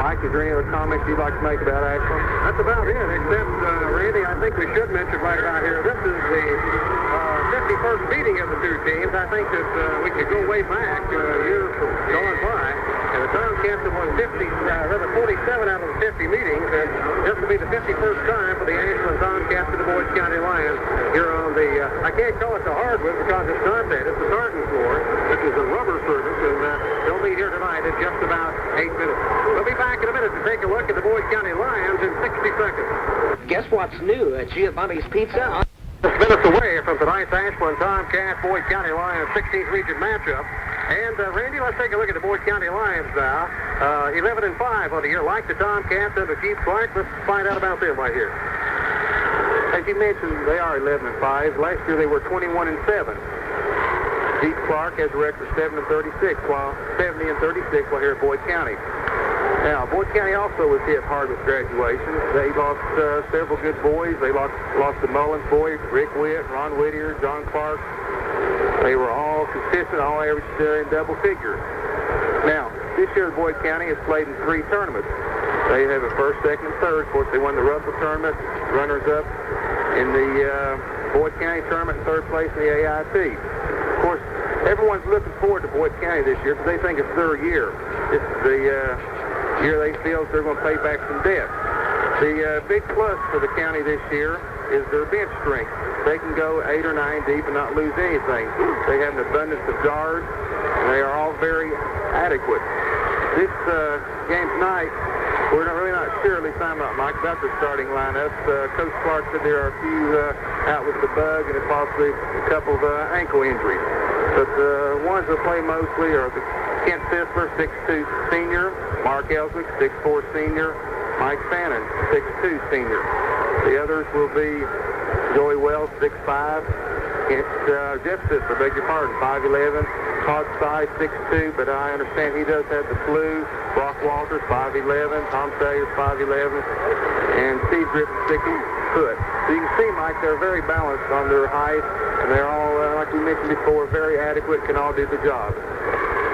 Mike, is there any other comments you'd like to make about Ashland? That's about it, except, Randy, I think we should mention right about here, this is the 51st meeting of the two teams. I think that we could go way back years from going by, and the Tomcats have won 47 out of the 50 meetings, and this will be the 51st time for the Ashland Tomcats and the Boyd County Lions here on the, I can't call it the hardwood because it's not that, it's the tartan floor. This is a rubber surface, and they'll be here tonight in just about 8 minutes. We'll be back in a minute to take a look at the Boyd County Lions in 60 seconds. Guess what's new at Giovanni's Pizza? Just minutes away from tonight's Ashland Tomcats Boyd County Lions 16th region matchup. And Randy, let's take a look at the Boyd County Lions now. 11-5 on the year, like the Tomcats and the Chief Clark. Let's find out about them right here. As you mentioned, they are 11-5. Last year they were 21-7. Chief Clark has a record 70-36 while here at Boyd County. Now, Boyd County also was hit hard with graduations. They lost several good boys. They lost the Mullins boy, Rick Witt, Ron Whittier, John Clark. They were all consistent, all averaged in double figures. Now, this year Boyd County has played in 3 tournaments. They have a first, second, and third. Of course, they won the Russell tournament, runners-up in the Boyd County tournament, and third place in the AIT. Of course, everyone's looking forward to Boyd County this year because they think it's their year. This is the year they feel they're going to pay back some debt. The big plus for the county this year is their bench strength. They can go 8 or 9 deep and not lose anything. They have an abundance of guards, and they are all very adequate. This game tonight, we're really not sure, at least I'm not, Mike, about the starting lineup. Coach Clark said there are a few out with the bug and possibly a couple of ankle injuries. But the ones that play mostly are the Kent Sisler, 6'2 senior, Mark Elswick, 6'4 senior, Mike Fannin, 6'2 senior. The others will be Joey Wells, 6'5, Jeff Sisler, beg your pardon, 5'11, Todd Size, 6'2, but I understand he does have the flu. Brock Walters, 5'11, Tom Sayers, 5'11, and Steve Griffin, 6 foot. So you can see, Mike, they're very balanced on their height, and they're all, like we mentioned before, very adequate, can all do the job.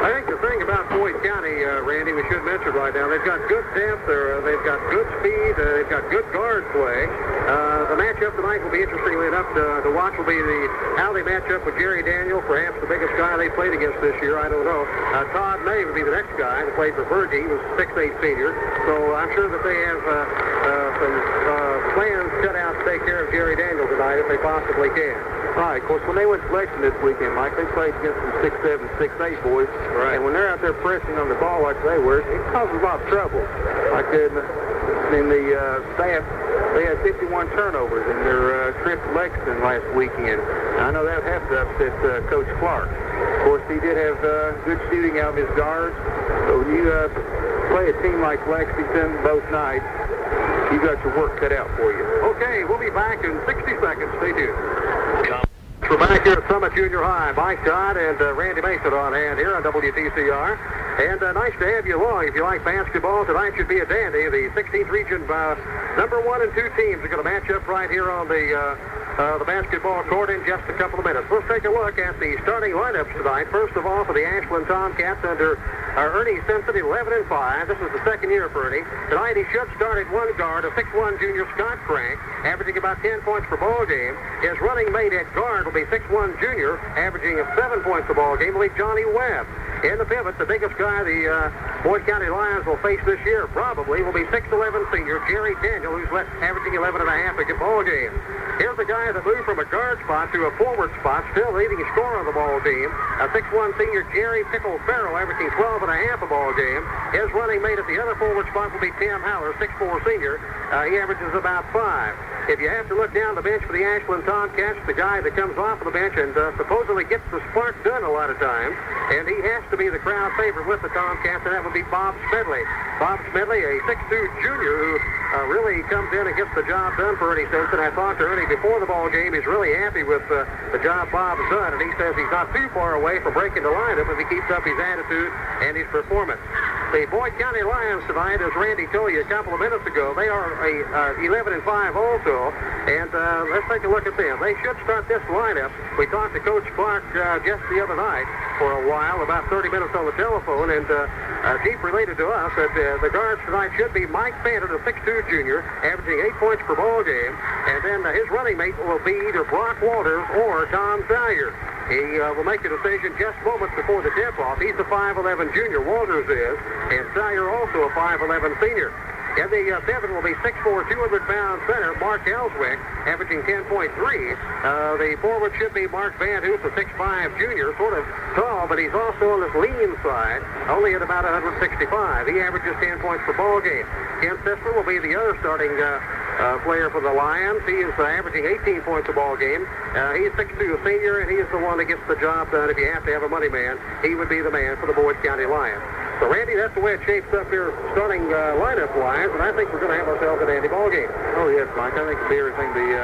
I think the thing about Boyd County, Randy, we should mention right now, they've got good depth, they've got good speed, they've got good guard play. The matchup tonight will be, interestingly enough, to watch will be how they match up with Jerry Daniel, perhaps the biggest guy they played against this year, I don't know. Todd May would be the next guy that played for Bergie. He was 6'8 senior, so I'm sure that they have some plans cut out to take care of Jerry Daniel tonight if they possibly can. Right, of course, when they went selection this weekend, Mike, they played against some 6'7", 6'8 boys. Right. And when they're out there pressing on the ball like they were, it causes a lot of trouble. Like in the staff, they had 51 turnovers in their trip to Lexington last weekend. And I know that would have to upset Coach Clark. Of course, he did have good shooting out of his guards. So when you play a team like Lexington both nights, you got your work cut out for you. Okay, we'll be back in 60 seconds. Stay tuned. We're back here at Summit Junior High. Mike Todd and Randy Mason on hand here on WTCR. And nice to have you along. If you like basketball, tonight should be a dandy. The 16th region number 1 and 2 teams are going to match up right here on the basketball court in just a couple of minutes. Let's take a look at the starting lineups tonight. First of all, for the Ashland Tomcats under Ernie Simpson, 11-5. This is the second year for Ernie. Tonight he should start at one guard, a 6'1 junior Scott Crank, averaging about 10 points per ball game. His running mate at guard will be 6'1 junior, averaging 7 points per ball game, will be Johnny Webb. In the pivot, the biggest guy the Boyd County Lions will face this year probably will be 6'11 senior Jerry Daniel, who's averaging 11.5 a ball game. Here's the guy that moved from a guard spot to a forward spot, still leading scorer on the ball team. A 6'1 senior Jerry Pickle Farrell, averaging 12.5 a ball game. His running mate at the other forward spot will be Tim Howler, 6'4 senior. He averages about 5. If you have to look down the bench for the Ashland Tomcats, the guy that comes off of the bench and supposedly gets the spark done a lot of times, and he has to be the crowd favorite with the Tomcats, and that would be Bob Smedley. Bob Smedley, a 6'2 junior who really comes in and gets the job done for Ernie Simpson. I talked to Ernie before the ball game. He's really happy with the job Bob's done, and he says he's not too far away from breaking the lineup if he keeps up his attitude and his performance. The Boyd County Lions tonight, as Randy told you a couple of minutes ago, they are a 11-5 also, and let's take a look at them. They should start this lineup. We talked to Coach Clark just the other night. for a while, about 30 minutes on the telephone, and Chief related to us that the guards tonight should be Mike Bannon, a 6'2 junior, averaging 8 points per ball game, and then his running mate will be either Brock Walters or Tom Salyer. He will make a decision just moments before the tip-off. He's a 5'11 junior, Walters is, and Salyer also a 5'11 senior. In the 7 will be 6'4", 200-pound center, Mark Ellswick, averaging 10.3. The forward should be Mark Van Hoos, a 6'5 junior, sort of tall, but he's also on this lean side, only at about 165. He averages 10 points per ball game. Ken Sisler will be the other starting player for the Lions. He is averaging 18 points a ball game. He's 6'2", a senior, and he is the one that gets the job done. If you have to have a money man, he would be the man for the Boyd County Lions. So, Randy, that's the way it shapes up here starting lineup-wise, and I think we're going to have ourselves a dandy ball game. Oh, yes, Mike. I think it'll be everything the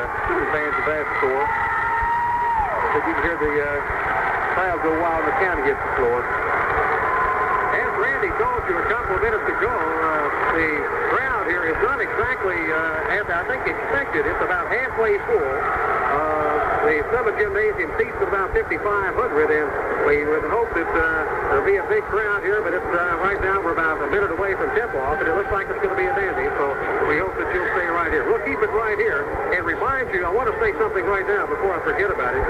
fans have asked for. So you can hear the crowd go wild when the county hits the floor. As Randy told you a couple of minutes ago, the crowd here is not exactly as I think expected. It's about halfway full. The Summit Gymnasium seats about 5,500, and we would hope that there'll be a big crowd here, but it's right now we're about a minute away from tip-off, and it looks like it's going to be a dandy, so we hope that you'll stay right here. We'll keep it right here, and remind you, I want to say something right now before I forget about it.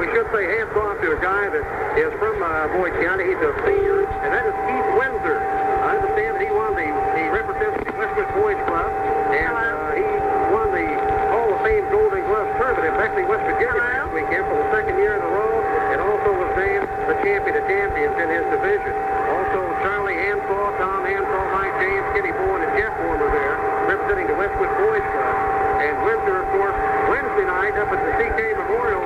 We should say hats off to a guy that is from Boyd County. He's a senior, and that is Keith Windsor. I understand that he represents the Westwood Boys Club, and he won the Hall of Fame Golden Glove tournament in Beckley, West Virginia last weekend for the second year in a row, and also was named the champion of champions in his division. Also, Charlie Hansall, Tom Hansall, Mike James, Kenny Bourne, and Jeff Bourne were there, representing the Westwood Boys Club. And Windsor, of course, Wednesday night up at the CK Memorial,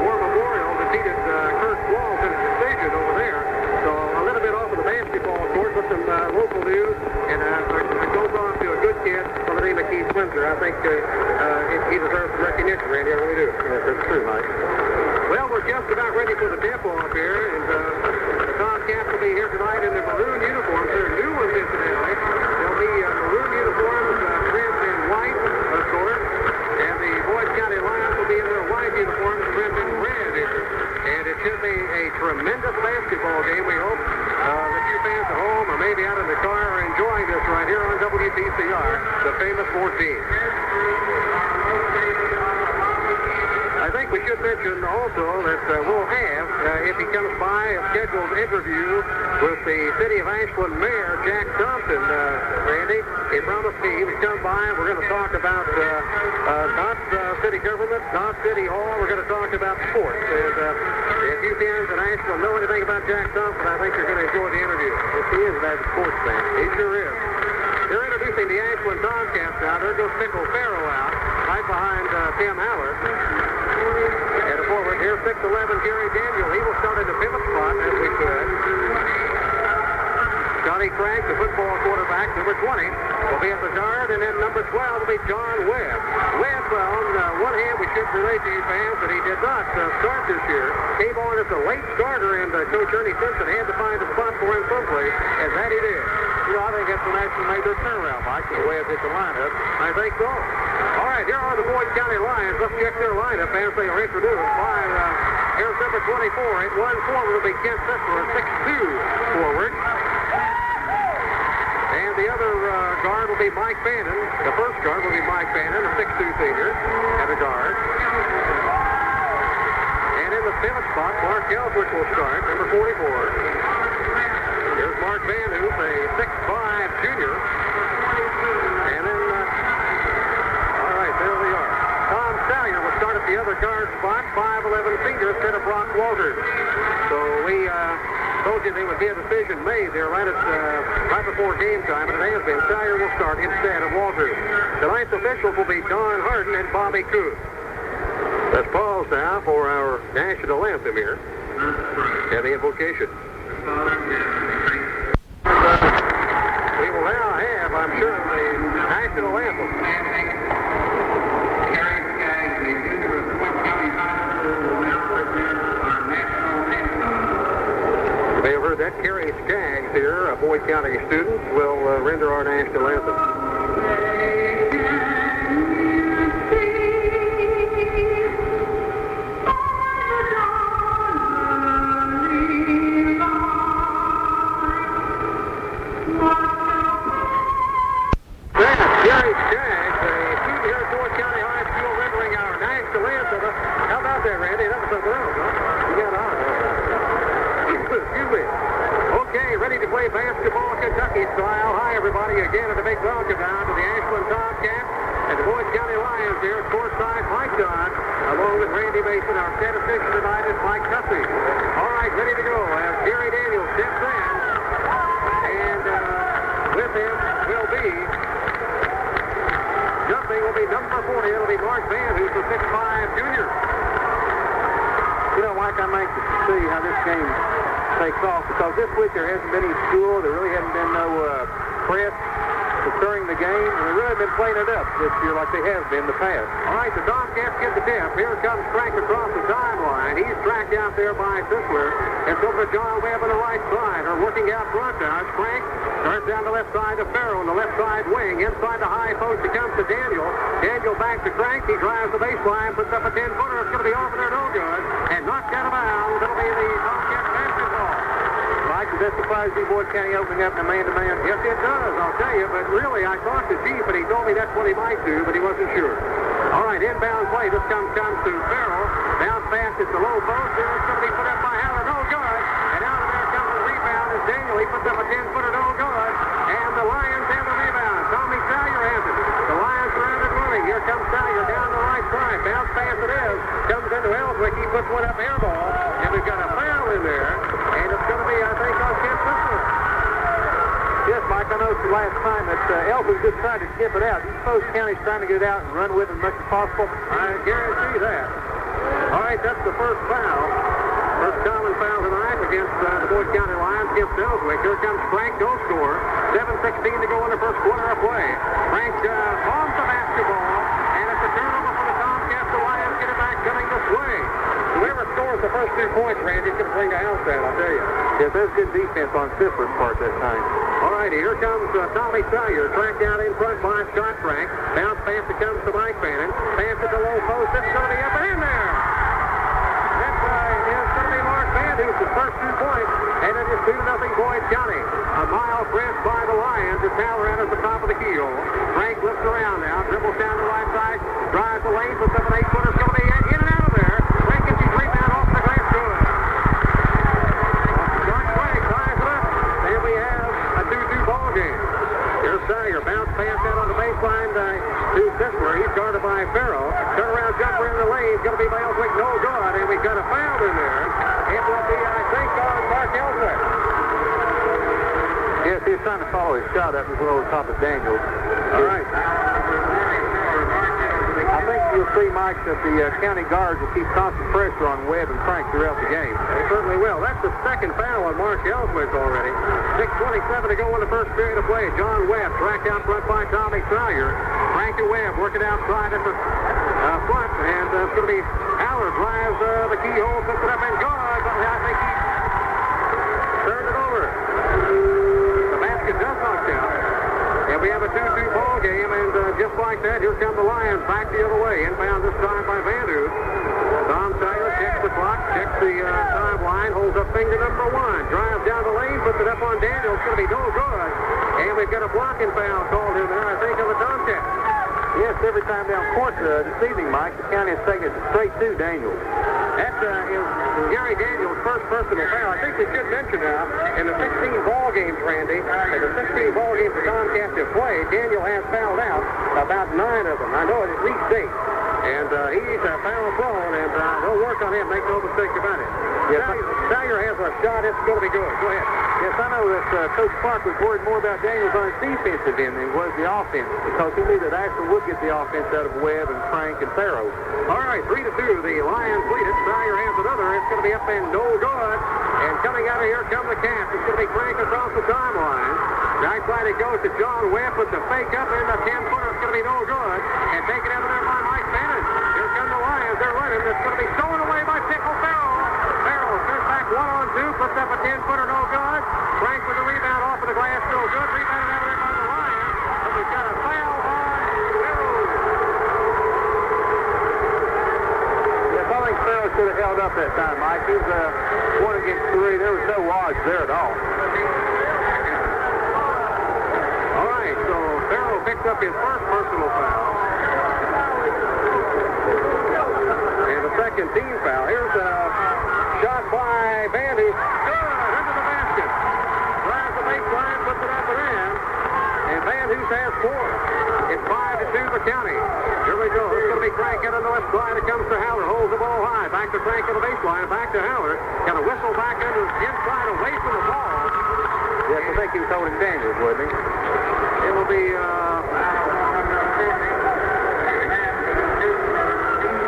War Memorial, defeated Kurt Walls in a decision over there. So a little bit off of the basketball court with some local news, and it goes on to a good kid by the name of Keith Windsor. I think he deserves some recognition, Randy. I really do. Yes, that's true, Mike. Well, we're just about ready for the tip-off here, and the Tomcats will be here tonight in their maroon uniforms. They're new ones, incidentally. They'll be maroon uniforms, trimmed in white, of course, and the Boyd County Lions will be in their white uniforms, trimmed in red here. And it should be a tremendous basketball game. We hope that you fans at home or maybe out in the car are enjoying this right here on WTCR, the famous 14. I think we should mention also that we'll have, if he comes by, a scheduled interview with the City of Ashland Mayor, Jack Thompson. Randy, he promised he would come by. We're going to talk about not city government, not City Hall. We're going to talk about sports. And if you fans in Ashland know anything about Jack Thompson, I think you're going to enjoy the interview. Yes, he is an avid sports fan. He sure is. They're introducing the Ashland Tomcats now. There goes Pickle Farrell out, right behind Tim Haller. And a forward here, 6'11", Gary Daniel. He will start in the pivot spot, as we said. Johnny Craig, the football quarterback, number 20, will be at the guard, and then number 12 will be John Webb. Webb, on one hand, we should relate to you fans that he did not start this year. Came on as a late starter, and Coach Ernie Simpson had to find a spot for him someplace, and that he did. Well, I think that's when actually made their turnaround, Mike, the way it did the lineup. I think so. All right, here are the Boyd County Lions. Let's check their lineup as they are introduced by here's number 24. At 1 forward will be Kent Sisler, a 6'2 forward. And the other guard will be Mike Bannon. The first guard will be Mike Bannon, a 6'2 senior, at the guard. And in the pivot spot, Mark Ellswick will start, number 44. Here's Mark Van Hoos, a 6'5 junior. And then, all right, there they are. Tom Salyer will start at the other guard spot, 5'11 senior instead of Brock Walters. So we told you there would be a decision made there right before game time, and it has been. Salyer will start instead of Walters. Tonight's officials will be Don Harden and Bobby Coon. Let's pause now for our national anthem here and the invocation. We will now have, I'm sure, the national anthem. You may have heard that. Carrie Skaggs here, a Boyd County student, will render our national anthem. play basketball Kentucky style. Hi, everybody, again, and a big welcome down to the Ashland Tomcats and the Boyd County Lions here at courtside. Mike Dodd, along with Randy Mason, our statistician tonight is Mike Tuffy. All right, ready to go as Gary Daniels steps in. And with him will be, jumping will be number 40. It'll be Mark Van, who's a 6'5" junior. You know, Mike, I'm anxious to see how this game takes off because this week there hasn't been any school. There really hasn't been no press concerning the game, and they've really been playing it up this year like they have been in the past. All right, the Tomcats get the tip. Here comes Frank across the timeline. He's tracked out there by Sisler. It's over to John Webb on the right side. They're working out front now. It's Frank. Starts down the left side to Farrell on the left side wing. Inside the high post, it comes to Daniel. Daniel back to Frank. He drives the baseline, puts up a 10-footer. It's going to be off there, no good. And knocked out of bounds. It'll be the Tomcats basketball. Mike, does that surprise you, Boyd County opening up in a man-to-man? Yes, it does, I'll tell you. But really, I talked to Chief, and he told me that's what he might do, but he wasn't sure. All right, inbound play. This comes to Farrell. Bounce pass at the low post. There it's going to be put up by Haller. No good. And out of there comes the rebound is Daniel. He puts up a 10-footer. No good. And the Lions have the rebound. Tommy Salyer has it. The Lions are out and running. Here comes Salyer down the right side. Bounce pass it is. Comes into Ellswick. He puts one up air ball. And we've got a foul in there. And it's going to be, I think, on Kent Sisler. Yes, Mike, I noticed the last time that Ellswick just tried to tip it out. You suppose County's trying to get it out and run with it as much as possible? I guarantee that. All right, that's the first foul. First common foul tonight against the Boyd County Lions against Ellswick. Here comes Frank, no score. 7:16 to go in the first quarter of play. Frank on the basketball, and it's a turnover for the Tomcats. The Lions get it back coming this way. Whoever scores the first 2 points, Randy, is going to bring the house down, I'll tell you. Yes, there's good defense on Sisler's part that time. All righty, here comes Tommy Salyer, tracked out in front by Scott Frank. Bounce pass that comes to Mike Bannon. Pass at the low post. It's going to be up and in there. That's it's going to be Mark Van, who's the first 2 points, and it is 2-0 Boyd County. A mile press by the Lions. It's Haller out at the top of the keyhole. Frank looks around now, dribbles down the right side, drives the lane, puts up an 8-footer. It's going to be in and out of there. Frank gets his rebound off the glass. Good. Scott Frank ties it up, and we have a 2-2 ball game. Here's Salyer. Bounce pass out on the baseline to Sisler. He's guarded by Farrell. Turnaround jumper in the lane. It's going to be by Ellswick. No good. And we've got a foul in there. It will be, I think, on Mark Ellswick. Yes, he's trying to follow his shot up and go over top of Daniels. All right. I think you'll see, Mike, that the county guards will keep constant pressure on Webb and Frank throughout the game. They certainly will. That's the second foul on Mark Ellswick already. 6:27 to go in the first period of play. John Webb tracked out front by Tommy Salyer. Frank and Webb working outside at the front, and it's going to be Haller drives the keyhole, puts it up and good, but I think he turned it over. The basket does not count. And we have a 2-2 ball game, and just like that, here come the Lions back the other way. Inbound this time by Vandu. Tom Salyer checks the clock, checks the timeline, holds up finger number 1, drives down the lane, puts it up on Daniel. It's going to be no good. And we've got a blocking foul called in there, I think, on the Tomcats. Yes, every time down court this evening, Mike, the county is taking it straight to Daniels. That is Gary Daniels' first personal foul. I think we should mention now, in the 16 ball games, Randy, in the 16 ball games the Tomcats have played, Daniel has fouled out about 9 of them. I know it at least 8. And he's foul prone, and they'll work on him, make no mistake about it. Yes, Salyer has a shot. It's going to be good. Go ahead. Yes, I know that Coach Clark was worried more about Daniels on his defensive end than he was the offense, because he knew that Ashland would get the offense out of Webb and Frank and Farrow. All right, 3-2. The Lions lead it. Salyer has another. It's going to be up and no good. And coming out of here come the Cats. It's going to be Frank across the timeline. Right side it goes to John Webb with the fake up and the 10-footer. It's going to be no good. And taken out of there by Mike Bannon. Here come the Lions. They're running. It's going to be stolen away by Pickle Farrell. Farrell turns back 1-on-2. Puts up a 10-footer. No good. Frank with the rebound off of the glass. No good. Rebounded out of there by the Lions. But we've got a foul on Farrell. Yes, I think Farrell should have held up that time, Mike. He was 1 against 3. There was no odds there at all. All right, so Farrell picked up his first personal foul. And the second team foul. Here's a shot by Van, who's good under the basket. Drives the it up and in. And Van Hoos has 4. It's 5-2 the county. Here we go. It's going to be Frank out on the left side. It comes to Howler. Holds the ball high. Back to Frank on the baseline. Back to Howler. Got a whistle back into inside away from the ball. Yes, I think he was holding Daniels, wasn't he? It'll be,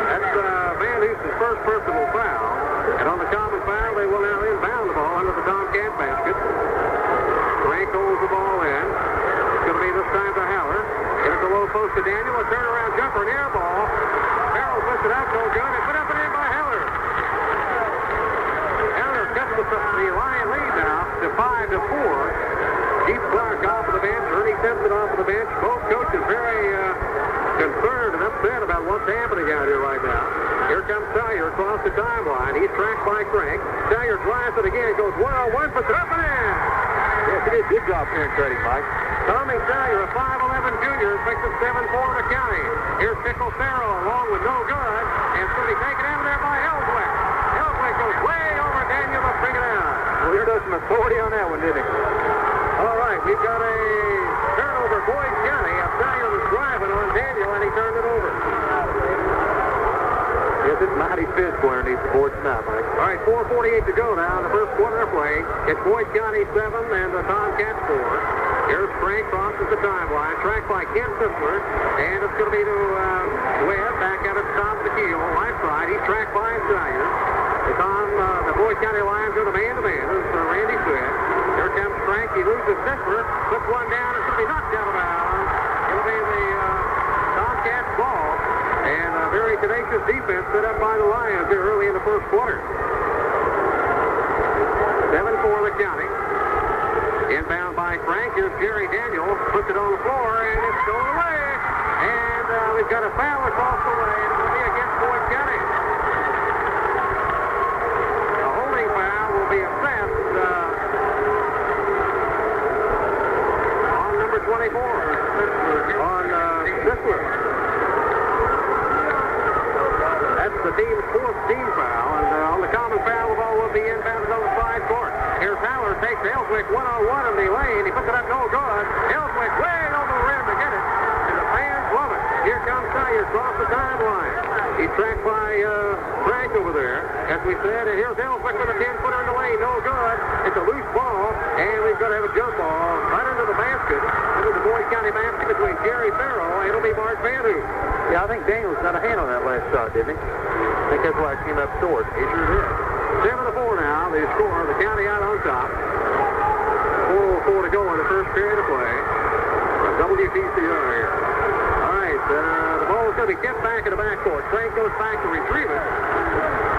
that's Van Hoos's first personal foul. And on the common foul, they will now inbound the ball under the Tomcat basket. Frank holds the ball in. It's going to be this time to Howler. Hit at the low post to Daniel. A turnaround jumper, an air ball. Farrell puts it up, no good. And put up and in by Howler. Howler cuts the Lion lead now to 5-4. Keith Clark off of the bench, Ernie Simpson off of the bench. Both coaches very concerned and upset about what's happening out here right now. Here comes Sire across the timeline. He's tracked by Frank. Sire drives it again. Goes one-on-one, puts it up and in. Yes, he did a good job penetrating, Mike. Tommy Sire, a 5'11 junior, picks up 7-4 in the county. Here's Pickle Farrell along with no good. And it's going to be taken out of there by Ellswick. Ellswick goes way over Daniel to bring it out. Well, he showed some authority on that one, didn't he? All right, we've got a turnover, Boyd County. Sire was driving on Daniel, and he turned it over. Yes, it's mighty physical underneath the board tonight, Mike. All right, 4:48 to go now in the first quarter of play. It's Boyd County 7 and the Tomcats 4. Here's Frank, crosses the timeline, tracked by Ken Sisler, and it's going to be to Webb, back out at the top of the keel, right side. He's tracked by Sire. It's on the Boyd County Lions are the man-to-man, as Randy said. Here comes Frank, he loses Sisler, puts one down, it's going to be knocked out of bounds. It'll be the Tomcats ball, and a very tenacious defense set up by the Lions here early in the first quarter. 7-4 the county. Inbound by Frank. Here's Jerry Daniel. Puts it on the floor, and it's stolen away. And we've got a foul across the way, and it'll be against Boyd County. A holding foul will be assessed on number 24, on Sisler. That's the team's 4th team foul, and on the common foul, the ball will be inbounded on the side court. Here's Howler, takes Ellswick one-on-one in the lane. He puts it up, no good. Ellswick way over the rim to get it, and the fans love it. Here comes Sire across the timeline. He's tracked by Frank over there, as we said, and here's Ellswick with a 10-footer in the lane, no good. It's a loose ball, and we've got to have a jump ball right into the basket. Into the Boyd County basket between Jerry Farrell and it'll be Mark Van Hoos. Yeah, I think Daniels got a hand on that last shot, didn't he? I think that's why it came up short. He sure did. 7-4 now, the score, the county out on top. 4:04 to go in the first period of play. WTCR here. All right, the ball is going to be kept back in the backcourt. Frank goes back to retrieve it.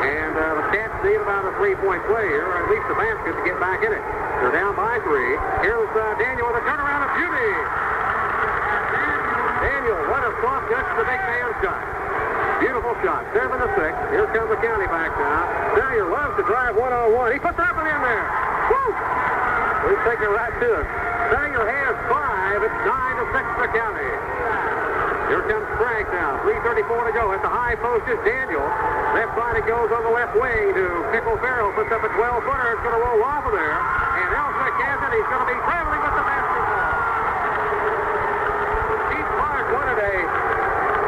And the Cats need about a 3-point play here, or at least a basket to get back in it. They're down by 3. Here's Daniel with a turnaround of beauty. Daniel, what a soft touch to the big man's shot. Beautiful shot, 7-6. Here comes the county back now. Sire loves to drive one-on-one. He puts that one in there. Woo! He's taking it right to him. Sire has 5. It's 9-6 the county. Here comes Frank now. 3:34 to go. At the high post is Daniel. Left side it goes on the left wing to Pickle Farrell. Puts up a 12-footer. It's going to roll off of there. And Ellswick has it. He's going to be traveling with the basketball. Keith Clark wanted a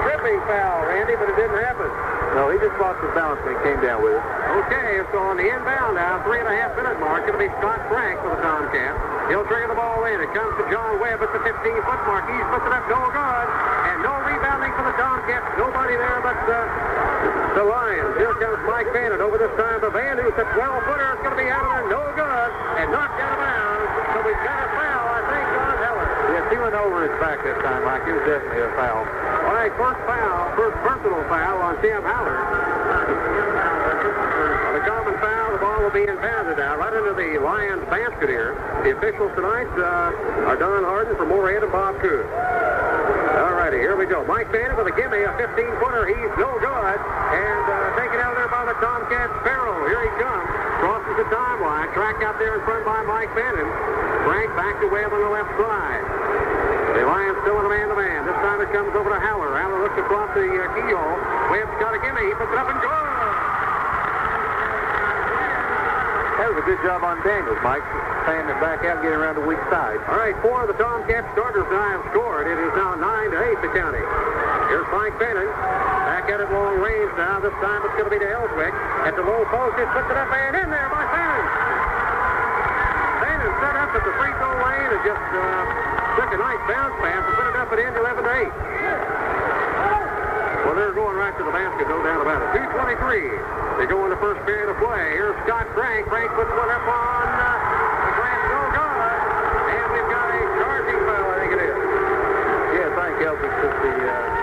tripping foul, Randy, but it didn't happen. No, he just lost his balance when he came down with it. Okay, so on the inbound now, 3.5-minute mark, it'll be Scott Frank for the Tomcats. He'll trigger the ball in. It comes to John Webb at the 15-foot mark. He's puts it up, no good. And no rebounding for the Tomcats. Nobody there but the Lions. Here comes Mike Bannon over this time to Van Hoos. A 12-footer. It's going to be out of there, no good. And knocked out of bounds. So we've got a foul, I think, on Heller. Yes, he went over his back that time, Mike. It was definitely a foul. All right, first personal foul on Tim Howler. On the common foul, the ball will be inbounded now right into the Lions basket here. The officials tonight are Don Harden from Moorhead and Bob Coon. All righty, here we go. Mike Bannon with a gimme, a 15-footer. He's no good. And taken out there by the Tomcats, Farrell. Here he comes. Crosses the timeline. Track out there in front by Mike Bannon. Frank back to Webb on the left side. The Lions still in a man-to-man. This time it comes over to Howler. Howler looks across the keyhole. Webb's got a gimme. He puts it up and goes. That That was a good job on Daniels, Mike. Fanning it back out and getting around the weak side. All right, 4 of the Tomcat starters now have scored. It is now 9-8 to County. Here's Mike Fanning. Back at it long range now. This time it's going to be to Ellswick. At the low post, it puts it up and in there by Fanning. Fanning set up at the free throw lane and just took a nice bounce pass and put it up at end 11-8. Well, they're going right to the basket, no doubt about it. 2:23. They go in the first period of play. Here's Scott Frank. Frank puts one up on the glass, no good. And we've got a charging foul, I think it is. Yes, I think Ellswick took the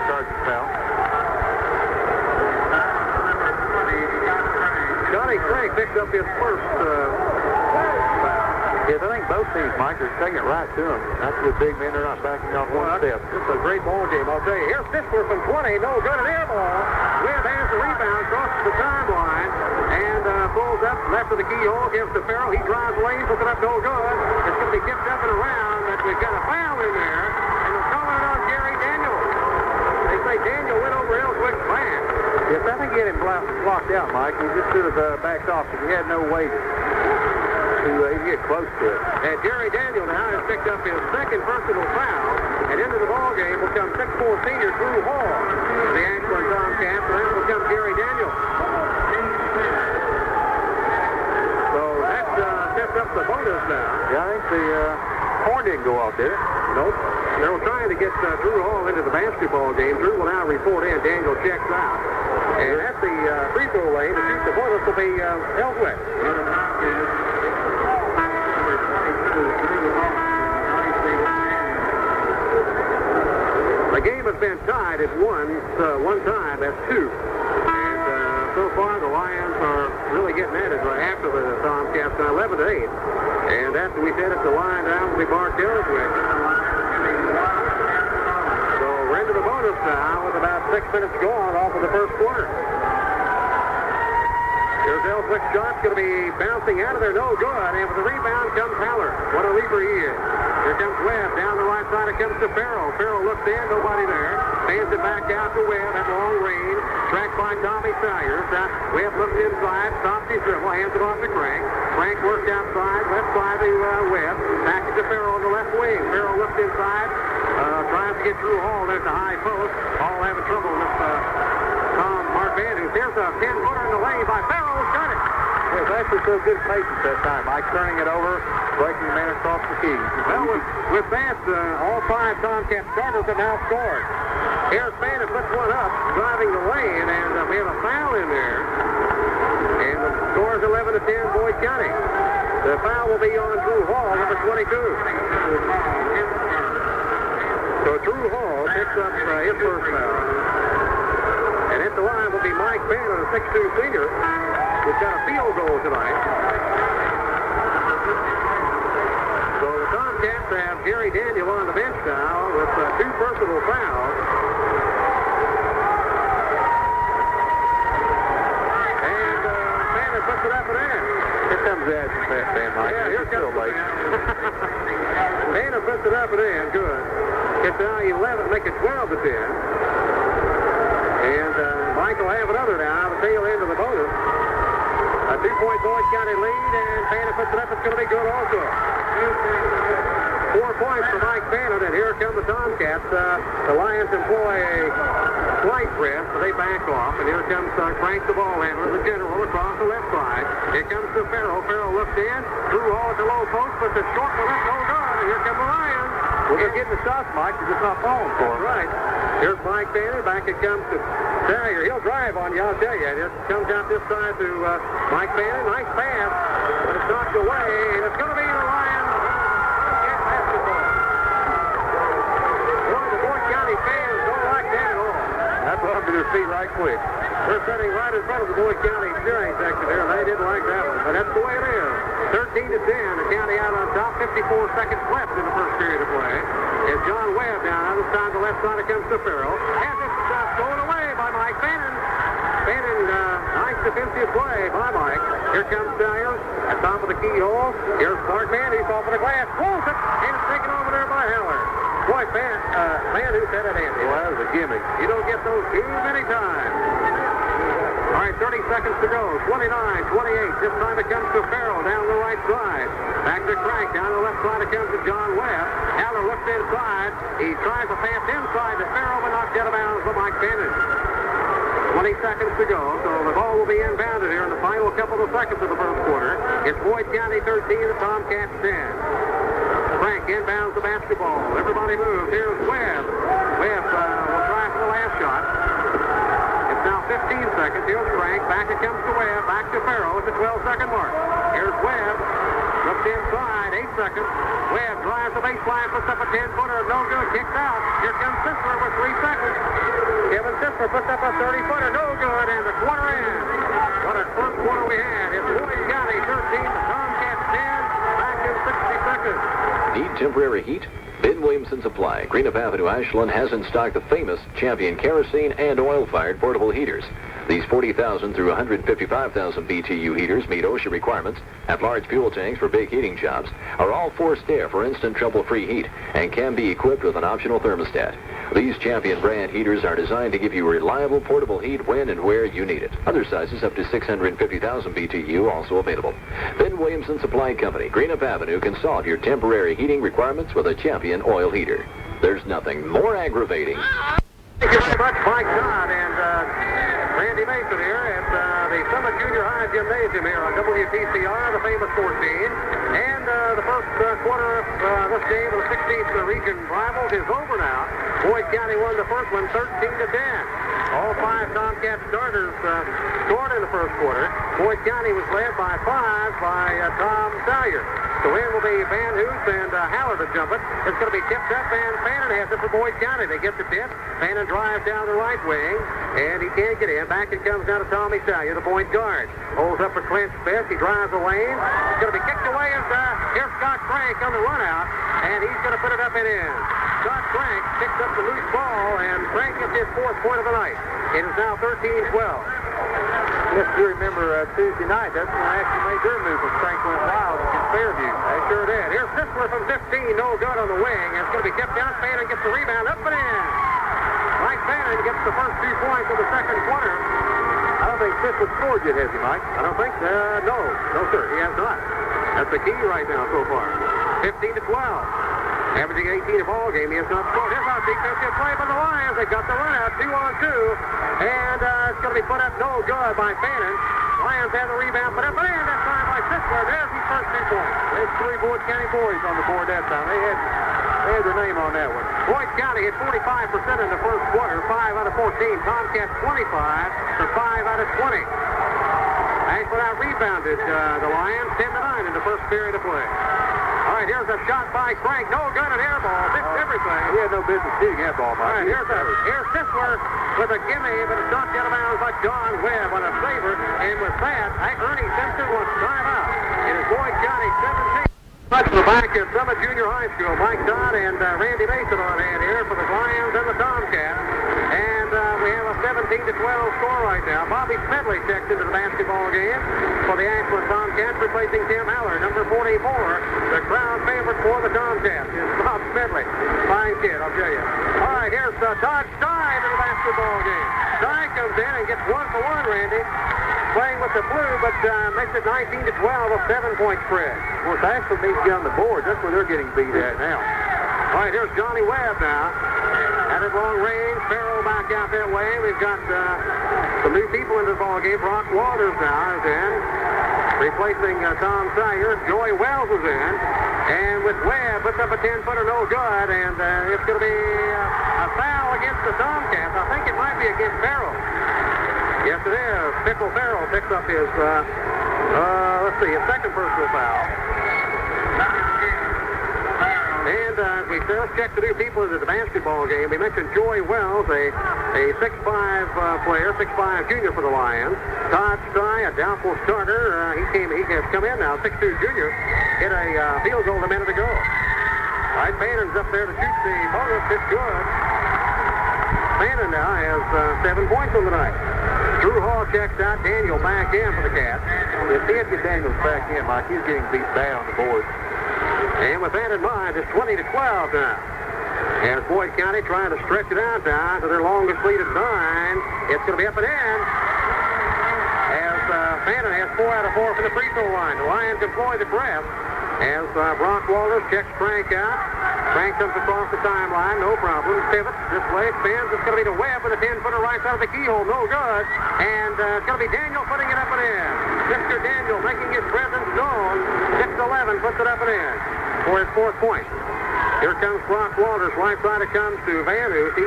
charging foul. Scotty Frank picked up his first foul. Yes, I think both teams, Mike, are taking it right to them. That's the big men. They're not backing off one step. It's a great ball game, I'll tell you. Here's Fischler from 20. No good. An air ball. Webb has the rebound, crosses the timeline, and pulls up left of the keyhole, gives to Farrell. He drives lane, puts it up, no good. It's going to be kicked up and around, but we've got a foul in there, and they're calling it on Gary Daniels. They say Daniel went over Ellswick's back. Yes, I think he had him blocked out, Mike. He just should have backed off because he had no way to get close to it. And Gary Daniel now has picked up his second personal foul, and into the ball game will come 6'4" senior Drew Hall. The Ashland Tomcats, and then will come Gary Daniel. So that sets up the bonus now. Yeah, I think the horn didn't go off, did it? Nope. They were trying to get Drew Hall into the basketball game. Drew will now report in. Daniel checks out. And at the free throw lane, to shoot the bonus will be Ellswick. The game has been tied at one time at 2. And so far the Lions are really getting at it right after the Tomcats now 11-8. And after we said it, the line down will be marked Ellswick. So we're into the bonus now with about 6 minutes gone off of the first quarter. Here's Ellswick's shot, going to be bouncing out of there, no good. And with the rebound comes Haller. What a leaper he is. Here comes Webb. Down the right side, it comes to Farrell. Farrell looks in, nobody there. Fans it back out to Webb at long range. Tracked by Tommy Sayers. Webb looks inside, stops his dribble, hands it off to Frank. Frank works outside, left side to Webb. Back to Farrell on the left wing. Farrell looks inside, tries to get through Hall at the high post. Hall having trouble with Mark Andrews. Here's a 10-footer in the lane by Farrell. Got it. Yes, actually showed good patience that time. Mike turning it over, breaking the man across the key. Well, with that, all 5 Tomcat starters have now scored. Here's Fannin puts one up, driving the lane, and we have a foul in there. And the score is 11-10, Boyd County. The foul will be on Drew Hall, number 22. So Drew Hall picks up his first foul. And at the line will be Mike Fannin, a 6'2" senior, who's got a field goal tonight. So the Tomcats have Gary Daniel on the bench now with 2 personal fouls. And Fannin puts it up and in. Here comes the action fast man, Mike. Yeah, here comes still late. Fannin puts it up and in. Good. It's now 11, make it 12-10. And Mike will have another now, the tail end of the bonus. A 2-point Boyd County lead, and Fannin puts it up. It's going to be good also. 4 points for Mike Fannin, and here come the Tomcats. The Lions employ a slight press, but they back off, and here comes Frank, the ball handler, the general, across the left side. Here comes to Farrell. Farrell looks in. Drew Hall at the low post, but the short one left, no good. And here come the Lions. Well, they're getting the shots, Mike. They're just not falling for them. Right. Here's Mike Fannin. Back it comes to Terrier. He'll drive on you, I'll tell you. It comes out this side to Mike Fannin. Nice pass. But it's knocked away, and it's going to be the Lions. Tomcat basketball. Boy, the Boyd County fans don't like that at all. That brought them to their feet right quick. They're sitting right in front of the Boyd County cheering section here, and they didn't like that one. But that's the way it is. 13-10. The County out on top. 54 seconds left in the first period of play. As John Webb down this time to the left side, it comes to Farrell. And it's stolen away by Mike Fannin. Fannin, nice defensive play by Mike. Here comes Sayers at top of the keyhole. Here's Clark Mandy's off of the glass. Throws it, and it's taken over there by Haller. Boy, man, who said it, Andy? Well, that was a gimmick. You don't get those too many times. All right, 30 seconds to go. 29, 28. This time it comes to Farrell down the right side. Back to Crank. Down the left side it comes to John Webb. Haller looks inside. He tries to pass inside to Farrell, but knocked out of bounds by Mike Bannon. 20 seconds to go, so the ball will be inbounded here in the final couple of seconds of the first quarter. It's Boyd County 13, the Tomcats 10. Frank inbounds the basketball. Everybody moves. Here's Webb. Webb will try for the last shot. It's now 15 seconds. Here's Frank. Back it comes to Webb. Back to Farrell at the 12-second mark. Here's Webb. Looks inside. 8 seconds. Webb drives the baseline. Puts up a 10-footer. No good. Kicks out. Here comes Sisler with 3 seconds. Kevin Sisler puts up a 30-footer. No good. And the quarter ends. What a first quarter we had. It's Boyd County 13. The Tomcats 10. Back in 60 seconds. Need temporary heat? Ben Williamson Supply, Greenup Avenue, Ashland, has in stock the famous Champion kerosene and oil-fired portable heaters. These 40,000 through 155,000 BTU heaters meet OSHA requirements, have large fuel tanks for big heating jobs, are all forced air for instant trouble-free heat, and can be equipped with an optional thermostat. These Champion brand heaters are designed to give you reliable portable heat when and where you need it. Other sizes up to 650,000 BTU also available. Ben Williamson Supply Company, Greenup Avenue, can solve your temporary heating requirements with a Champion oil heater. There's nothing more aggravating. Thank you very much, Mike Todd and Randy Mason here at the Summit Junior High Gymnasium here on WTCR, the famous 14. And the first quarter of this game of the 16th region rivals is over now. Boyd County won the first one 13-10. All 5 Tomcat starters scored in the first quarter. Boyd County was led by 5 by Tom Salyer. The win will be Van Hoos and Haller to jump it. It's going to be tipped up, and Fannin has it for Boyd County. They get the tip. Fannin drives down the right wing, and he can't get in. Back it comes down to Tommy Salyer, the point guard. Holds up for Clint Spence. He drives the lane. It's going to be kicked away, and here's Scott Frank on the run out, and he's going to put it up and in. Scott Frank picks up the loose ball, and Frank gets his 4th point of the night. It is now 13-12. Yes, you remember Tuesday night, that's when they actually made their move when Frank went wild against Fairview. They sure did. Here's Sisler from 15, no good on the wing. It's going to be kept down. Fannin gets the rebound, up and in. Mike Fannin gets the first 2 points of the second quarter. I don't think Sisler scored yet, has he, Mike? I don't think so. No, sir, he has not. That's the key right now so far. 15-12. Averaging 18 a ball game. He has not scored. Here's our defensive play by the Lions. They got the run out, 2-on-2. And it's going to be put up no good by Fannin. Lions have the rebound, put up and in that time by Sisler. There's his first 2 points. There's 3 Boyd County boys on the board that time. They had their name on that one. Boyd County hit 45% in the first quarter, 5 out of 14. Tomcats 25 for 5 out of 20. Ashland out rebounded the Lions 10-9 in the first period of play. All right, here's a shot by Frank. No good, an air ball. Missed everything. He had no business shooting that ball, Mike. All right, here's Sisler with a gimme, but it's knocked out of bounds by John Webb on a saver. And with that, Ernie Simpson wants time out. It is Boyd County 17. Much for back at Summit Junior High School. Mike Dodd and Randy Mason on hand here for the Lions and the Tomcats. And we have a 17-12 score right now. Bobby Smedley checks into the basketball game for the Ashland Tomcats, replacing Tim Haller, number 44. The crowd favorite for the Tomcats is Bob Smedley. Fine kid, I'll tell you. All right, here's Todd Stein in the basketball game. Stein comes in and gets 1 for 1, Randy. Playing with the blue, but makes it 19-12, a 7-point spread. Of course, Ashland needs to get on the board. That's where they're getting beat at now. All right, here's Johnny Webb now. At it long range, Farrell back out that way. We've got some new people in the ball game. Brock Waters now is in, replacing Tom Salyer. Joey Wells is in. And with Webb, puts up a 10-footer, no good. And it's going to be a foul against the Tomcats. I think it might be against Farrell. Yes, it is. Pickle Farrell picks up his, his second personal foul. And let's check the new people into the basketball game. We mentioned Joy Wells, a 6'5 player, 6'5 junior for the Lions. Todd Stein, a doubtful starter. He has come in now, 6'2 junior. Hit a field goal a minute ago. All right, Fannon's up there to shoot the bonus. It's good. Fannin now has 7 points on the night. Drew Hall checks out. Daniel back in for the Cats. If Anthony Daniels back in, Mike, he's getting beat bad on the board. And with that in mind, it's 20-12 now. As Boyd County trying to stretch it out now to their longest lead of 9. It's going to be up and in. Fannin has 4 out of 4 from the free throw line. The Lions employ the press as Brock Walters checks Frank out. Frank comes across the timeline, no problem. Pivots this way, spins. It's going to be to Webb with a 10-footer right side of the keyhole, no good. And it's going to be Daniel putting it up and in. Mr. Daniel making his presence known. 6-11 puts it up and in for his 4th point. Here comes Brock Walters. Right side it comes to Van Hoos. He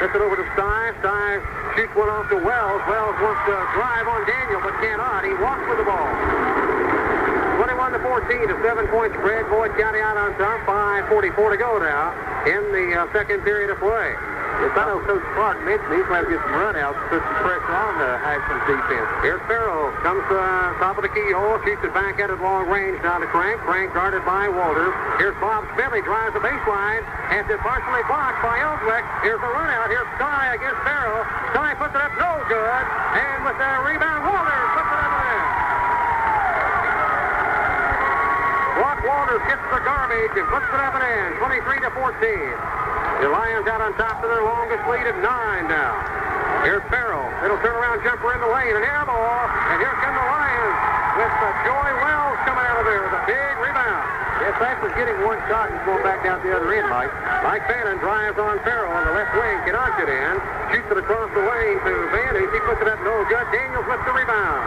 gets it over to Sty. Sty shoots one off to Wells. Wells wants to drive on Daniel, but cannot. He walks with the ball. 21-14, a 7-point spread. Boyd County out on top. 5:44 to go now in the second period of play. If I know Coach Clark mentioned he's going to get some runouts, put some pressure on the Ashland defense. Here's Farrell. Comes top of the keyhole. Shoots it back at it long range down to Crank. Crank guarded by Walters. Here's Bob Smedley. Drives the baseline. Has it partially blocked by Elswick. Here's the runout. Here's Sty against Farrell. Sty puts it up. No good. And with the rebound, Walters puts it up and in. Brock Walters gets the garbage and puts it up and in. 23-14. The Lions out on top to their longest lead at 9 now. Here's Farrell. It'll turn around jumper in the lane. An air ball. And here come the Lions with Joy Wells coming out of there with a big rebound. Yes, Ashland's getting one shot and going back down the other end, Mike. Mike Fannin drives on Farrell on the left wing. Cannot get in. Shoots it across the lane to Van Hoos. He puts it up no good. Daniels with the rebound.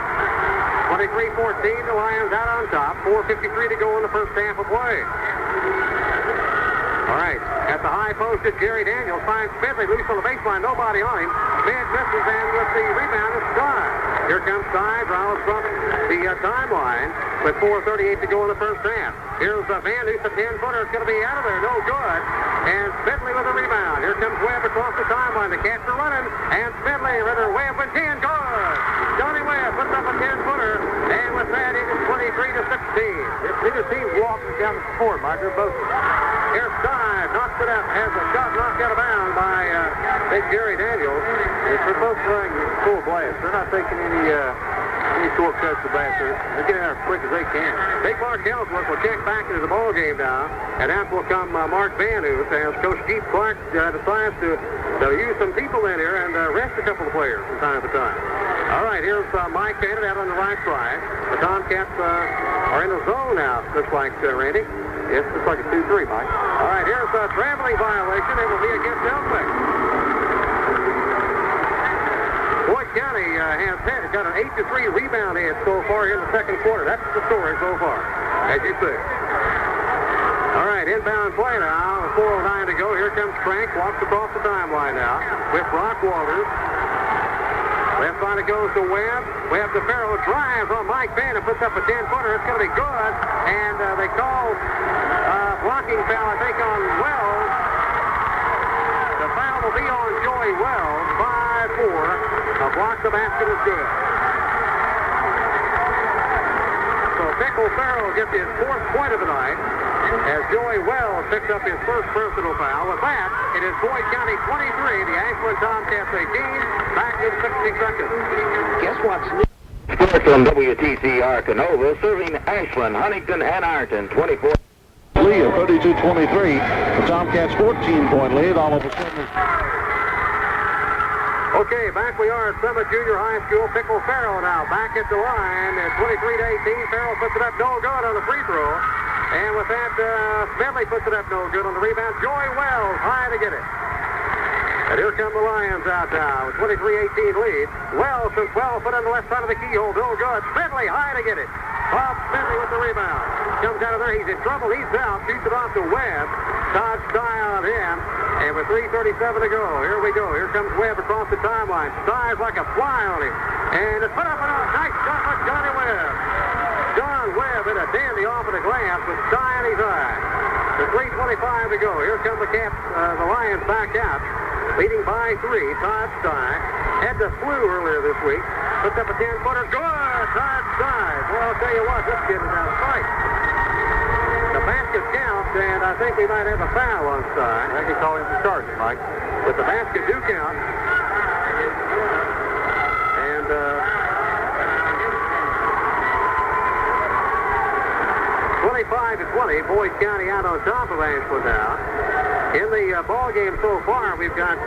23-14. The Lions out on top. 4:53 to go in the first half of play. All right, at the high post is Jerry Daniels. Finds Smedley loose on the baseline. Nobody on him. Smith misses, and with the rebound is Sty. Here comes Sty. Draws from the timeline with 4:38 to go in the first half. Here's Van Hoos, a 10-footer. It's going to be out of there. No good. And Smedley with a rebound. Here comes Webb across the timeline. The Cats are running. And Smedley, rather Webb with 10. Good. Johnny Webb puts up a 10-footer. And with that, it is 23-16. If neither team's walking down the court, Mike, they're both. Here's Sty, knocks it up, has a shot knocked out of bounds by big Jerry Daniels. They're both playing full blast. They're not taking any shortcuts to back. They're getting out as quick as they can. Big Mark Ellsworth will check back into the ball game now, and out will come Mark Van Hoos as Coach Keith Clark decides to use some people in here and rest a couple of players from time to time. All right, here's Mike Fannin out on the right side. The Tomcats are in the zone now, looks like, Randy. Yes, it's like a 2-3, Mike. All right, here's a traveling violation. It will be against Elswick. Boyd County has got an 8-3 rebound head so far here in the second quarter. That's the story so far, as you see. All right, inbound play now. 4:09 to go. Here comes Crank. Walks across the timeline now with Brock Walters. Left side it goes to Webb. Webb to Farrell. Drives on Mike Fannin. Puts up a 10-footer. It's going to be good. And they call blocking foul, I think, on Wells. The foul will be on Joey Wells. 5-4. A block the basket is good. So Pickle Farrell gets his 4th point of the night as Joey Wells picks up his first personal foul. With that, it is Boyd County 23, the Ashland Tomcats 18. Back in 60 seconds. Guess what's new? Sports on WTCR Canova, serving Ashland, Huntington, and Ironton. 24. Lead of 32-23. The Tomcats 14-point lead. All of a sudden. Okay, back we are at Summit Junior High School. Pickle Farrell now back at the line at 23-18. Farrell puts it up no good on the free throw. And with that, Smedley puts it up no good on the rebound. Joy Wells high to get it. And here come the Lions out now with 23-18 lead. Wells from 12 foot on the left side of the keyhole. No good. Smedley high to get it. Bob Smedley with the rebound. Comes out of there. He's in trouble. He's out. Shoots it off to Webb. Todd Sty on him. And with 3:37 to go, here we go. Here comes Webb across the timeline. Sty's like a fly on him. And it's put up and out. Nice shot by Johnny Webb. John Webb hit a dandy off of the glass with Sty in his eye. With 3:25 to go. Here come the Lions back out. Leading by 3, Todd Sty. Had the flu earlier this week. Puts up a 10-footer. Good! Todd Sty. Well, I'll tell you what, this kid is out of sight. The basket counts, and I think we might have a foul on Sty. I can call him the sergeant, Mike. But the basket do count. And, 25-20, Boyd County out on top of Ashland now. In the ball game so far, we've got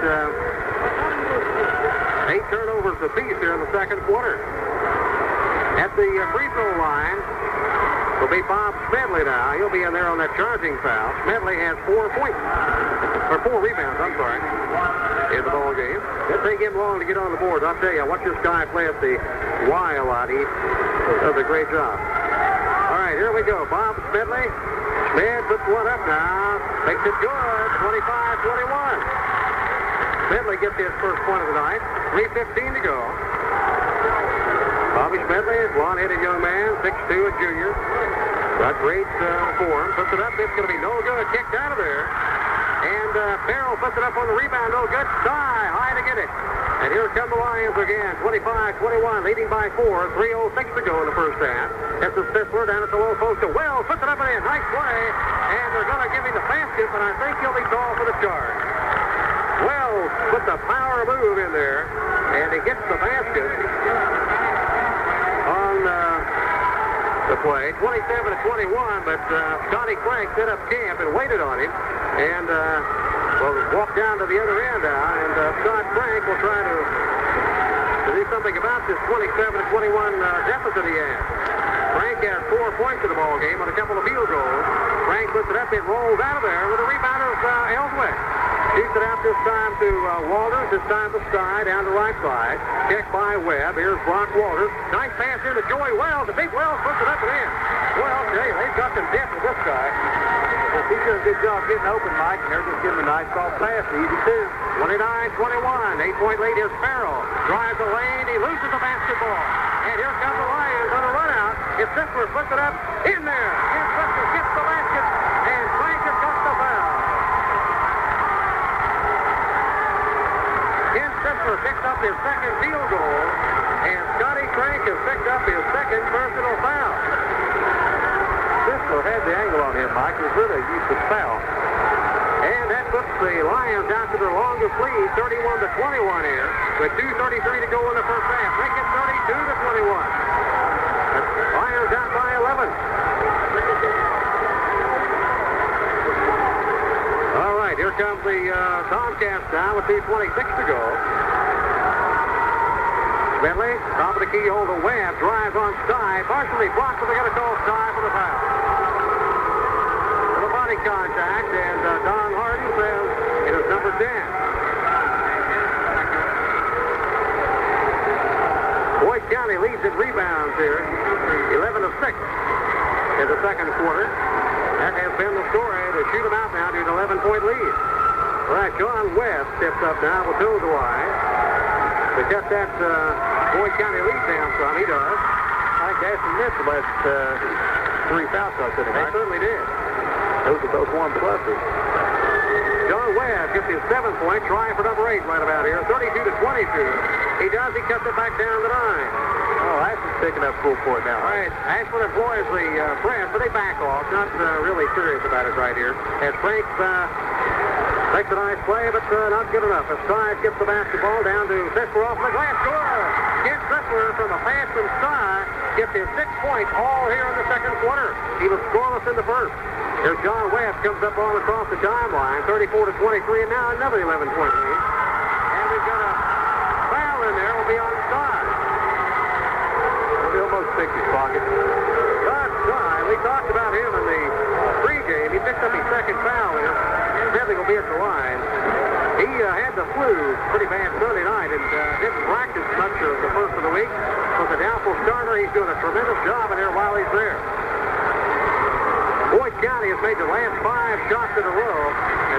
8 turnovers apiece here in the second quarter. At the free throw line will be Bob Smedley now. He'll be in there on that charging foul. Smedley has 4 points, or 4 rebounds, I'm sorry, in the ball game. It'll take him long to get on the board. I'll tell you, watch this guy play at the Y a lot. He does a great job. All right, here we go. Bob Smedley. Smed puts one up now. Makes it good. 25-21. Smedley gets his first point of the night. 3:15 to go. Bobby Smedley, blonde-headed young man, 6'2", a junior. Got great form. Puts it up. It's going to be no good. Kicked out of there. And Farrell puts it up on the rebound. No good. High to get it. And here come the Lions again. 25-21, leading by 4. 3:06 to go in the first half. That's the Stifler down at the low post to Wells. Puts it up and in. Nice play. And they're going to give him the basket, but I think he'll be called for the charge. Wells puts a power move in there, and he gets the basket on the play. 27-21, but Scotty Crank set up camp and waited on him. And, walked down to the other end now, and Scott Crank will try to do something about this 27-21 deficit he has. Frank has 4 points in the ball game on a couple of field goals. Frank puts it up, it rolls out of there with a rebound of Ellsworth. Shoots it out this time to Walters, this time to Sty, down the right side. Checked by Webb. Here's Brock Walters. Nice pass into Joey Wells. The big Wells puts it up and in. Well, hey, they've got some depth with this guy. He's doing a good job getting open, Mike, and they're just giving him a nice soft pass. Easy too. 29-21. 8-point lead is Farrell. Drives the lane. He loses the basketball. And here comes the Lions on a run out. It's Stifler puts it up in there. And Stifler gets the basket. And Frank has got the foul. Ken Stifler picks up his second field goal. And Scotty Crank has picked up his second personal foul. Stifler had the angle on him, Mike. It was really a useless foul. And that puts the Lions out to their longest lead, 31-21 here, with 2:33 to go in the first half. Make it 32-21. Lions out by 11. All right, here comes the Tomcats now with 2:26 to go. Bentley, top of the keyhole to Webb, drives on Sty, partially blocked, but they're going to call Sty for the foul. The body contact, and Don Harden says it is number 10. Boyd County leads in rebounds here, 11-6 in the second quarter. That has been the story. They shoot them out now to an 11-point lead. All right, John West steps up now with Bill Dwight to cut that Boyd County lead down some. He does. I think Ashland missed the last 3 foul shots, didn't They certainly did. Those are both 1-pluses. John Webb gets his 7th point, trying for number 8 right about here, 32-22. He does. He cuts it back down to 9. Oh, Ashland's picking up full court now. All right, Ashland employs the press, but they back off. Not really serious about it right here. As Frank makes a nice play, but not good enough. As Sty gets the basketball down to Stifler off the glass. Score! Ken Stifler from a pass from Sty gets his 6 points all here in the second quarter. He was scoreless in the first. Here's John Webb, comes up all across the timeline, 34-23, and now another 11-point lead. And we've got a foul in there. Will be on Sty. He almost picked his pocket. Todd Sty, we talked about him in the pregame. He picked up his second foul here. Definitely will be at the line. He had the flu pretty bad Sunday night and didn't practice much of the first of the week. Was a doubtful starter. He's doing a tremendous job in there while he's there. Boyd County has made the last 5 shots in a row,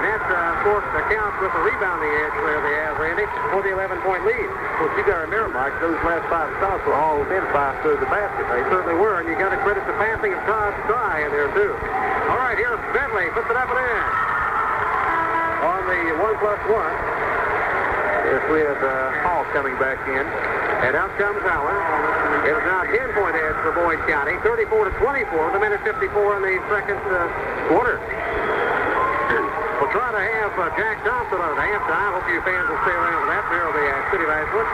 and that, of course, accounts with the rebounding edge there they have, Randy, for the 11-point lead. Well, you got to remember, Mike, those last 5 shots were all within 5 through the basket. They certainly were, and you got to credit the passing of Todd Sty in there, too. All right, here's Bentley, puts it up and in. On the 1+1. Yes, we have Hall coming back in. And out comes Allen. It is now a 10-point edge for Boyd County. 34-24, the minute 54 in the second quarter. We'll try to have Jack Thompson on at halftime. Hope you fans will stay around for that. There will be City of Ashland.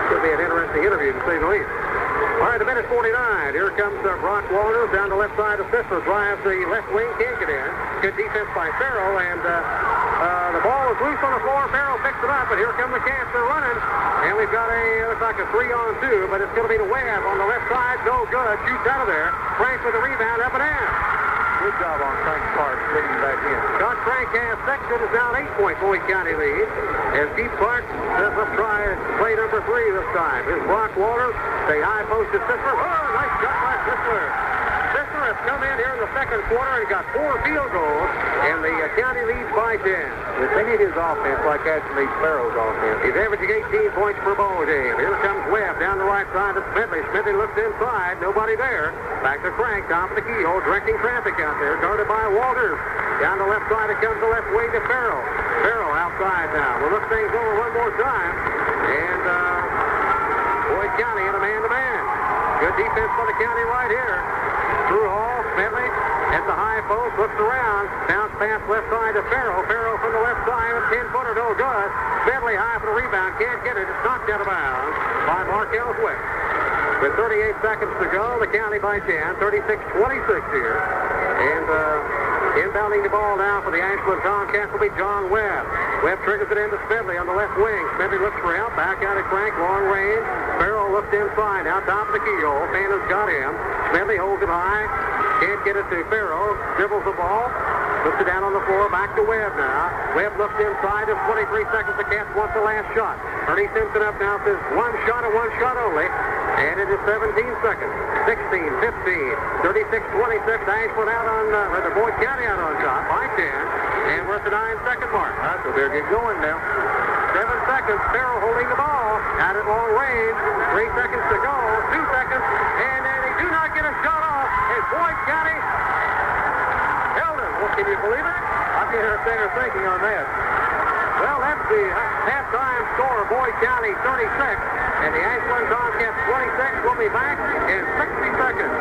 Should be an interesting interview, to say the least. All right, a minute 49. Here comes Brock Walters down the left side of Stifler. Drives the left wing, can't get in. Good defense by Farrell, and The ball is loose on the floor. Farrell picks it up, but here come the Cats. They're running. And we've got looks like a 3-on-2, but it's going to be the Webb on the left side. No good. Shoots out of there. Frank with the rebound up and in. Good job on Frank's part, getting back in. Scott Frank has 6. It is now an 8-point Boyd County lead. As Keith Clark says, let's try play number 3 this time. Here's Brock Walters. They high posted Sisler. Oh, nice shot by Sisler. Sisler has come in here in the second quarter and got 4 field goals, and the county leads by 10. If they need his offense like Ashland needs Farrell's offense. He's averaging 18 points per ball game. Here comes Webb down the right side to Smedley. Smedley looks inside. Nobody there. Back to Frank, top of the keyhole, directing traffic out there. Guarded by Walters. Down the left side, it comes the left wing to Farrell. Farrell outside now. We'll look things over one more time. And Boyd County in a man-to-man. Good defense by the county right here. Through Hall, Smedley at the high post, looks around. Bounce pass left side to Farrell. Farrell from the left side, a 10-footer, no good. Smedley high for the rebound, can't get it. It's knocked out of bounds by Markel Swift. With 38 seconds to go, the county by 10, 36-26 here. And inbounding the ball now for the Ashland Tomcats will be John Webb. Webb triggers it into Smedley on the left wing. Smedley looks for help, back out at Frank, long range. Farrell looks inside, now top of the keyhole. Fanna's got him. Smedley holds it high, can't get it to Farrell. Dribbles the ball, puts it down on the floor, back to Webb now. Webb looks inside, there's 23 seconds. The Cats want the last shot. Ernie Simpson up now says one shot and one shot only. And it is 17 seconds. 16, 15, 36, 26. Ashland out on, the Boyd County out on top by 10. And we're at the 9-second mark. All right, so they're getting going now. 7 seconds. Farrell holding the ball out at long range. 3 seconds to go. 2 seconds. And they do not get a shot off. And Boyd County held him. Well, can you believe it? I'm getting her there thinking on that. Well, that's the halftime score. Boyd County 36. And the Ashland Tomcats 26. We'll be back in 60 seconds.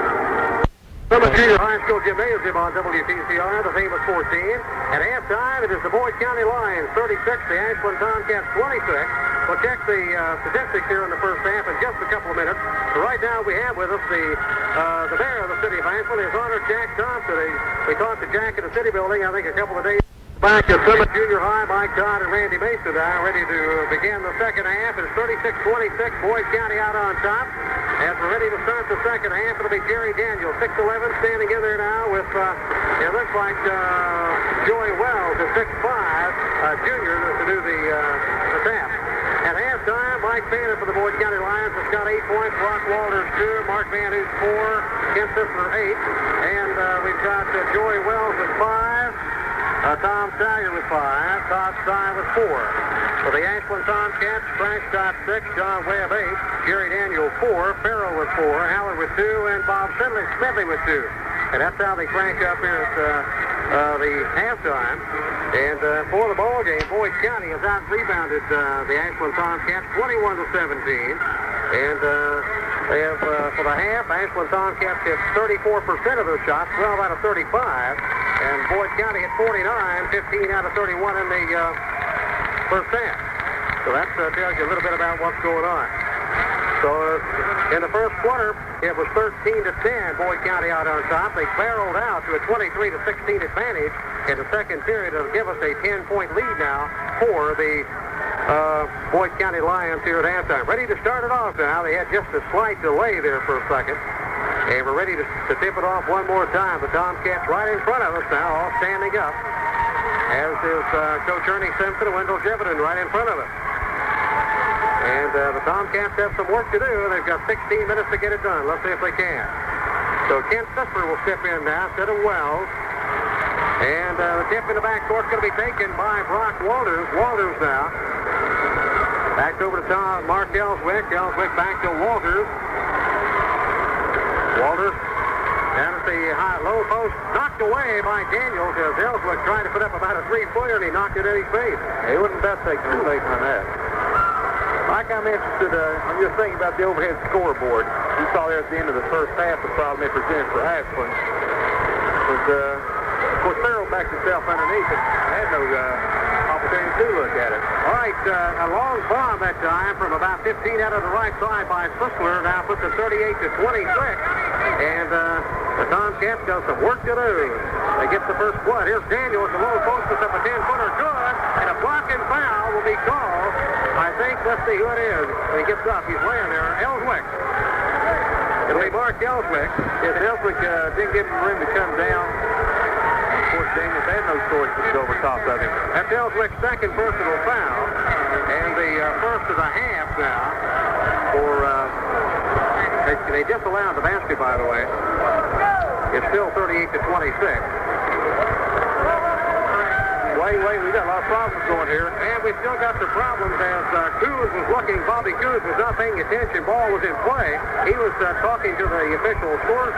Summit Junior High School Gymnasium on WTCR, the famous 14. At halftime, it is the Boyd County Lions 36, the Ashland Tomcats 26. We'll check the statistics here in the first half in just a couple of minutes. So right now we have with us the mayor of the city of Ashland, his honor Jack Thompson. We talked to Jack at the city building, I think, a couple of days back at Summit Junior High. Mike Todd and Randy Mason now ready to begin the second half. It's 36-26, Boyd County out on top. As we're ready to start the second half, it'll be Jerry Daniels, 6'11", standing in there now with, it looks like Joey Wells, a 6'5", junior, to do the tap. At halftime, Mike Fannin for the Boyd County Lions has got 8 points, Brock Walters 2, Mark Van Hoos 4, Ken Sisler 8, and we've got Joey Wells with 5. Tom Stallion with 5. Todd Stein with 4. For the Ashland Tomcats, Frank Scott 6, John Webb 8, Jerry Daniel 4, Farrell with 4, Howard with 2, and Bob Smedley with 2. And that's how they crank up here at the halftime. And for the ball game, Boyd County has out-rebounded the Ashland Tomcats 21-17. And they have, for the half, Ashland Tomcats hit 34% of their shots, 12 out of 35. And Boyd County hit 49, 15 out of 31 in the first half. So that tells you a little bit about what's going on. So in the first quarter, it was 13-10, Boyd County out on top. They barreled out to a 23-16 advantage. In the second period, it'll give us a 10-point lead now for the Boyd County Lions here at halftime. Ready to start it off now. They had just a slight delay there for a second. And we're ready to tip it off one more time. The Tomcats right in front of us now, all standing up. As is Coach Ernie Simpson and Wendell Jeviden right in front of us. And the Tomcats have some work to do. They've got 16 minutes to get it done. Let's see if they can. So Ken Sisler will step in now instead of Wells. And the tip in the backcourt is going to be taken by Brock Walters. Walters now. Back over to Mark Ellswick. Ellswick back to Walters. Walters down at the low post, knocked away by Daniels as Ellswick tried to put up about a 3-footer, and he knocked it in his face. He wouldn't best take a mistake on that. Mike, I'm interested, I'm just thinking about the overhead scoreboard. You saw there at the end of the first half the problem it presented for Ashland. Was, of course, Farrell backed himself underneath it. Had no opportunity to look at it. All right, a long bomb that time from about 15 out of the right side by Sisler. Now puts it 38-26. And the Tomcats got some work to do. They get the first blood. Here's Daniel at the low post, puts up a 10-footer. Good. And a blocking foul will be called. I think, let's see who it is. When he gets up, he's laying there. Ellswick. It'll be Mark Ellswick. If Ellswick didn't give him room to come down, of course, Daniels had no choice but to go over top of him. That's Ellswick's second personal foul. And the first of the half now for, they just allowed the basket, by the way. It's still 38-26. Wait, we got a lot of problems going here. And we still got the problems as Coos was looking. Bobby Coos was not paying attention. Ball was in play. He was talking to the official score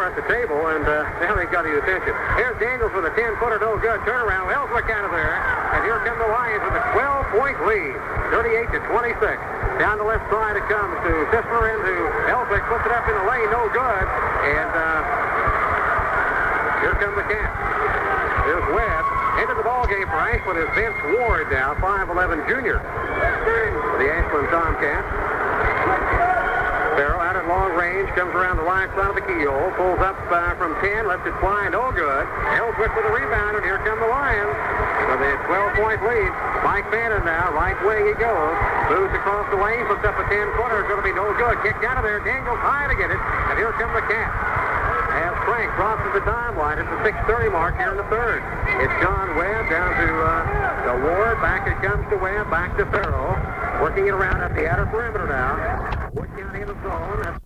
at the table, and now they got his attention. Here's Daniels with a 10-footer, no good. Turnaround. Ellswick out of there. And here come the Lions with a 12-point lead. 38-26. Down the left side it comes to Sisler, into Ellswick, puts it up in the lane, no good. And here comes the Cats. Here's Webb. Into the ball game for Ashland is Vince Ward now, 5'11 junior. The Ashland Tomcats. Farrell out at long range, comes around the right side of the keyhole, pulls up from 10, lets it fly, no good. Ellswick with a rebound, and here come the Lions with a 12-point lead. Mike Bannon now, right wing he goes. Moves across the lane, puts up a 10-footer, it's going to be no good. Kicked out of there, Daniels high to get it, and here come the Cats. As Frank crosses the timeline at the 6:30 mark here in the third. It's John Webb down to Ward. Back it comes to Webb. Back to Farrell. Working it around at the outer perimeter now. Wood County in the zone.